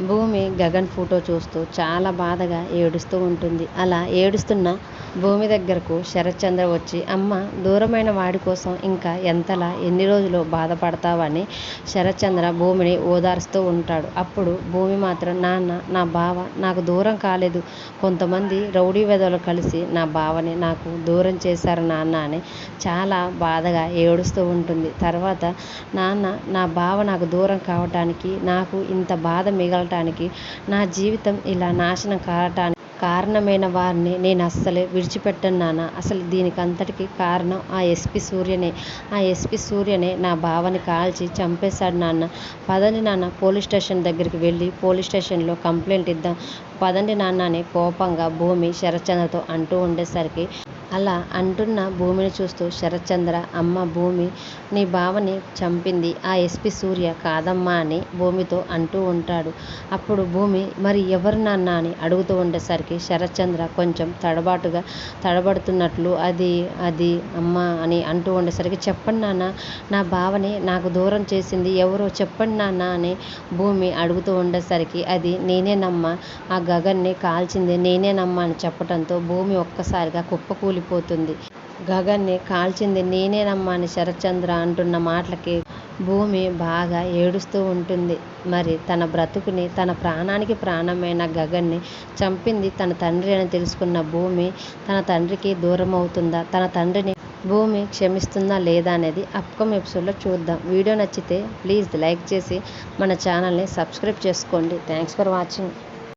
భూమి గగన్ ఫోటో చూస్తూ చాలా బాధగా ఏడుస్తూ ఉంటుంది. అలా ఏడుస్తున్న భూమి దగ్గరకు శరత్చంద్ర వచ్చి, అమ్మ, దూరమైన వాడి కోసం ఇంకా ఎంతలా ఎన్ని రోజులు బాధపడతావని శరత్చంద్ర భూమిని ఓదారుస్తూ ఉంటాడు. అప్పుడు భూమి మాత్రం, నాన్న, నా బావ నాకు దూరం కాలేదు, కొంతమంది రౌడీ వెధవలు కలిసి నా బావని నాకు దూరం చేశారు నాన్న అని చాలా బాధగా ఏడుస్తూ ఉంటుంది. తర్వాత, నాన్న, నా బావ నాకు దూరం కావటానికి, నాకు ఇంత బాధ మిగలటానికి, నా జీవితం ఇలా నాశనం కావటానికి కారణమైన వారిని నేను అస్సలే విడిచిపెట్టను నాన్న. అసలు దీనికంతటికీ కారణం ఆ ఎస్పీ సూర్యనే. ఆ ఎస్పీ సూర్యనే నా బావని కాల్చి చంపేశాడు నాన్న. పదండి నాన్న, పోలీస్ స్టేషన్ దగ్గరికి వెళ్ళి పోలీస్ స్టేషన్లో కంప్లైంట్ ఇద్దాం. పదండి నాన్న అని కోపంగా భూమి శరత్చంద్రతో అంటూ ఉండేసరికి, అలా అంటున్న భూమిని చూస్తూ శరత్చంద్ర, అమ్మ భూమి, నీ బావని చంపింది ఆ ఎస్పీ సూర్య కాదమ్మా అని భూమితో అంటూ ఉంటాడు. అప్పుడు భూమి, మరి ఎవరు నాన్న అని అడుగుతూ ఉండేసరికి శరత్చంద్ర కొంచెం తడబడుతున్నట్లు అది అది అమ్మ అని అంటూ ఉండేసరికి, చెప్పండి నాన్న, నా బావని నాకు దూరం చేసింది ఎవరో చెప్పండి నాన్న అని భూమి అడుగుతూ ఉండేసరికి, అది నేనేనమ్మా, ఆ గగన్ని కాల్చింది నేనేనమ్మా అని చెప్పడంతో భూమి ఒక్కసారిగా కుప్పకూలిపోతుంది. గగన్ని కాల్చింది నేనేనమ్మా అని శరత్చంద్ర అంటున్న మాటలకి భూమి బాగా ఏడుస్తూ ఉంటుంది. మరి తన బ్రతుకుని, తన ప్రాణానికి ప్రాణమైన గగన్ని చంపింది తన తండ్రి అని తెలుసుకున్న భూమి తన తండ్రికి దూరం అవుతుందా, తన తండ్రిని భూమి క్షమిస్తుందా లేదా అనేది అప్కమింగ్ ఎపిసోడ్లో చూద్దాం. వీడియో నచ్చితే ప్లీజ్ లైక్ చేసి మన ఛానల్ని సబ్స్క్రైబ్ చేసుకోండి. Thanks for watching.